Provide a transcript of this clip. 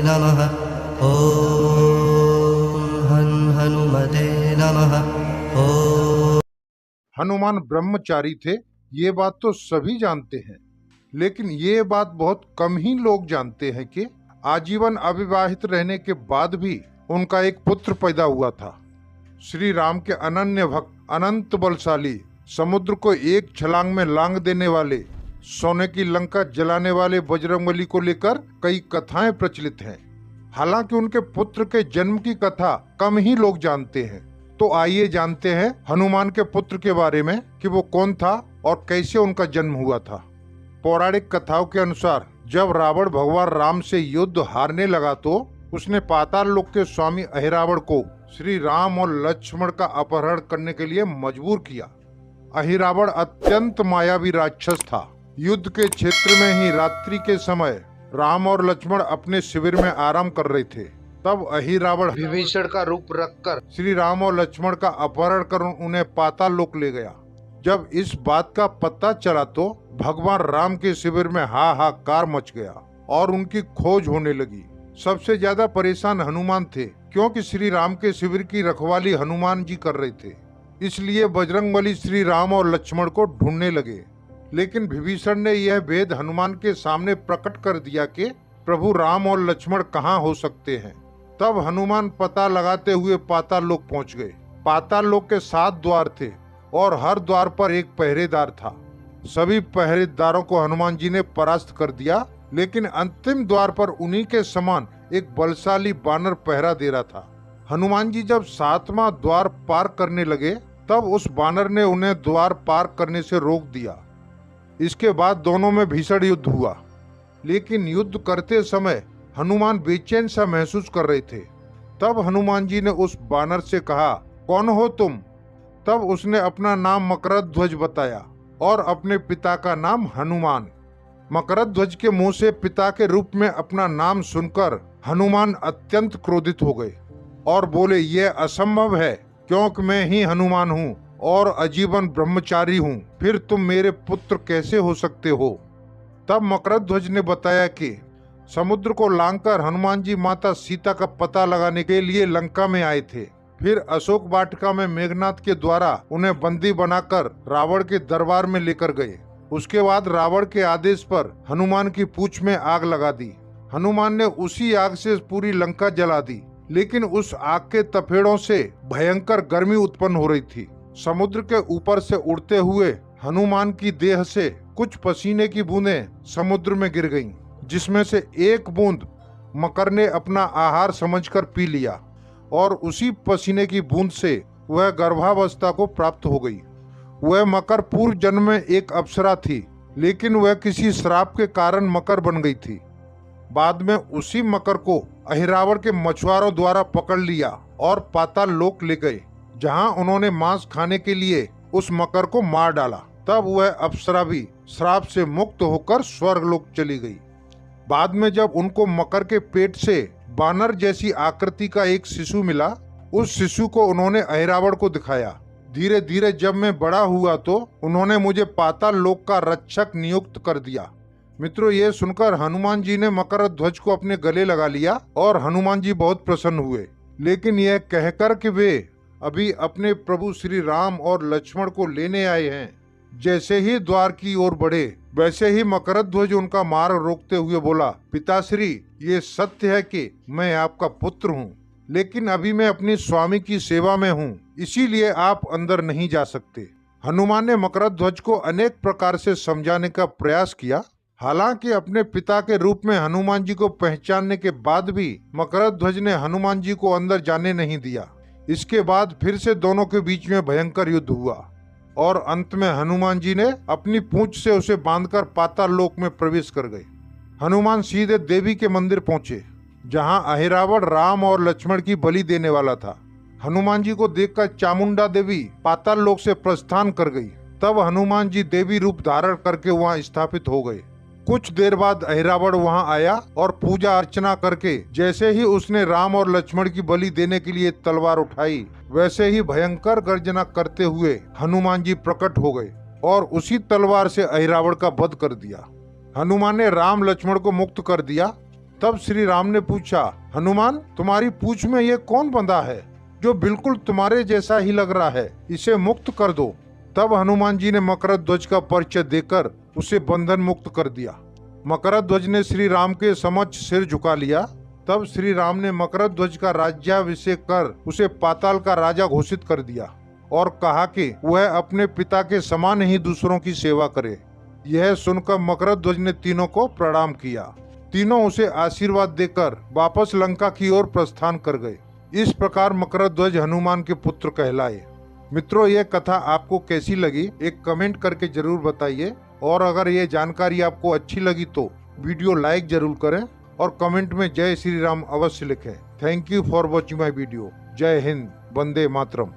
नमः। ॐ हनुमते नमः। ॐ। हनुमान ब्रह्मचारी थे, ये बात तो सभी जानते हैं, लेकिन ये बात बहुत कम ही लोग जानते हैं कि आजीवन अविवाहित रहने के बाद भी उनका एक पुत्र पैदा हुआ था। श्री राम के अनन्य भक्त, अनंत बलशाली, समुद्र को एक छलांग में लांग देने वाले, सोने की लंका जलाने वाले बजरंगबली को लेकर कई कथाएं प्रचलित हैं। हालांकि उनके पुत्र के जन्म की कथा कम ही लोग जानते हैं। तो आइए जानते हैं हनुमान के पुत्र के बारे में कि वो कौन था और कैसे उनका जन्म हुआ था। पौराणिक कथाओं के अनुसार जब रावण भगवान राम से युद्ध हारने लगा तो उसने पाताल लोक के स्वामी अहिरावण को श्री राम और लक्ष्मण का अपहरण करने के लिए मजबूर किया। अहिरावण अत्यंत मायावी राक्षस था। युद्ध के क्षेत्र में ही रात्रि के समय राम और लक्ष्मण अपने शिविर में आराम कर रहे थे। तब अहिरावण विभीषण का रूप रखकर श्री राम और लक्ष्मण का अपहरण कर उन्हें पाताल लोक ले गया। जब इस बात का पता चला तो भगवान राम के शिविर में हाहाकार मच गया और उनकी खोज होने लगी। सबसे ज्यादा परेशान हनुमान थे, क्योंकि श्री राम के शिविर की रखवाली हनुमान जी कर रहे थे। इसलिए बजरंगबली श्री राम और लक्ष्मण को ढूंढने लगे। लेकिन विभीषण ने यह भेद हनुमान के सामने प्रकट कर दिया कि प्रभु राम और लक्ष्मण कहाँ हो सकते हैं। तब हनुमान पता लगाते हुए पाताल लोक पहुँच गए। पाताल लोक के 7 द्वार थे और हर द्वार पर एक पहरेदार था। सभी पहरेदारों को हनुमान जी ने परास्त कर दिया, लेकिन अंतिम द्वार पर उन्हीं के समान एक बलशाली बानर पहरा दे रहा था। हनुमान जी जब 7वां द्वार पार करने लगे तब उस बानर ने उन्हें द्वार पार करने से रोक दिया। इसके बाद दोनों में भीषण युद्ध हुआ, लेकिन युद्ध करते समय हनुमान बेचैन सा महसूस कर रहे थे। तब हनुमान जी ने उस बानर से कहा, कौन हो तुम? तब उसने अपना नाम मकरध्वज बताया और अपने पिता का नाम हनुमान। मकरध्वज के मुंह से पिता के रूप में अपना नाम सुनकर हनुमान अत्यंत क्रोधित हो गए और बोले, ये असंभव है, क्योंकि मैं ही हनुमान हूँ और आजीवन ब्रह्मचारी हूँ, फिर तुम मेरे पुत्र कैसे हो सकते हो? तब मकरध्वज ने बताया कि समुद्र को लांघकर हनुमान जी माता सीता का पता लगाने के लिए लंका में आए थे। फिर अशोक वाटिका में मेघनाथ के द्वारा उन्हें बंदी बनाकर रावण के दरबार में लेकर गए। उसके बाद रावण के आदेश पर हनुमान की पूंछ में आग लगा दी। हनुमान ने उसी आग से पूरी लंका जला दी, लेकिन उस आग के तपेड़ों से भयंकर गर्मी उत्पन्न हो रही थी। समुद्र के ऊपर से उड़ते हुए हनुमान की देह से कुछ पसीने की बूंदें समुद्र में गिर गईं, जिसमें से एक बूंद मकर ने अपना आहार समझकर पी लिया और उसी पसीने की बूंद से वह गर्भावस्था को प्राप्त हो गई। वह मकर पूर्व जन्म में एक अप्सरा थी, लेकिन वह किसी श्राप के कारण मकर बन गई थी। बाद में उसी मकर को अहिरावण के मछुआरों द्वारा पकड़ लिया और पाताल लोक ले गए, जहां उन्होंने मांस खाने के लिए उस मकर को मार डाला। तब वह अप्सरा भी श्राप से मुक्त होकर स्वर्गलोक चली गई। बाद में जब उनको मकर के पेट से बानर जैसी आकृति का एक शिशु मिला, उस शिशु को उन्होंने अहिरावण को दिखाया। धीरे धीरे जब मैं बड़ा हुआ तो उन्होंने मुझे पाताल लोक का रक्षक नियुक्त कर दिया। मित्रों, ये सुनकर हनुमान जी ने मकरध्वज को अपने गले लगा लिया और हनुमान जी बहुत प्रसन्न हुए, लेकिन यह कहकर कि वे अभी अपने प्रभु श्री राम और लक्ष्मण को लेने आए हैं। जैसे ही द्वार की ओर बढ़े, वैसे ही मकरध्वज उनका मार्ग रोकते हुए बोला, पिताश्री, ये सत्य है कि मैं आपका पुत्र हूँ, लेकिन अभी मैं अपने स्वामी की सेवा में हूँ, इसीलिए आप अंदर नहीं जा सकते। हनुमान ने मकरध्वज को अनेक प्रकार से समझाने का प्रयास किया। हालांकि अपने पिता के रूप में हनुमान जी को पहचानने के बाद भी मकरध्वज ने हनुमान जी को अंदर जाने नहीं दिया। इसके बाद फिर से दोनों के बीच में भयंकर युद्ध हुआ और अंत में हनुमान जी ने अपनी पूंछ से उसे बांधकर पाताल लोक में प्रवेश कर गए। हनुमान सीधे देवी के मंदिर पहुंचे, जहां अहिरावण राम और लक्ष्मण की बलि देने वाला था। हनुमान जी को देखकर चामुंडा देवी पाताल लोक से प्रस्थान कर गई। तब हनुमान जी देवी रूप धारण करके वहां स्थापित हो गए। कुछ देर बाद अहिरावण वहां आया और पूजा अर्चना करके जैसे ही उसने राम और लक्ष्मण की बलि देने के लिए तलवार उठाई, वैसे ही भयंकर गर्जना करते हुए हनुमान जी प्रकट हो गए और उसी तलवार से अहिरावण का वध कर दिया। हनुमान ने राम लक्ष्मण को मुक्त कर दिया तब श्री राम ने पूछा, हनुमान तुम्हारी पूंछ में ये कौन बंधा है जो बिल्कुल तुम्हारे जैसा ही लग रहा है, इसे मुक्त कर दो। तब हनुमान जी ने मकरध्वज का परिचय देकर उसे बंधन मुक्त कर दिया। मकरध्वज ने श्री राम के समक्ष सिर झुका लिया। तब श्री राम ने मकरध्वज का राज्याभिषेक कर उसे पाताल का राजा घोषित कर दिया और कहा कि वह अपने पिता के समान ही दूसरों की सेवा करे। यह सुनकर मकरध्वज ने तीनों को प्रणाम किया। तीनों उसे आशीर्वाद देकर वापस लंका की ओर प्रस्थान कर गए। इस प्रकार मकरध्वज हनुमान के पुत्र कहलाए। मित्रों, यह कथा आपको कैसी लगी एक कमेंट करके जरूर बताइए, और अगर ये जानकारी आपको अच्छी लगी तो वीडियो लाइक जरूर करें और कमेंट में जय श्री राम अवश्य लिखें। Thank you for watching my video. जय हिंद, वंदे मातरम।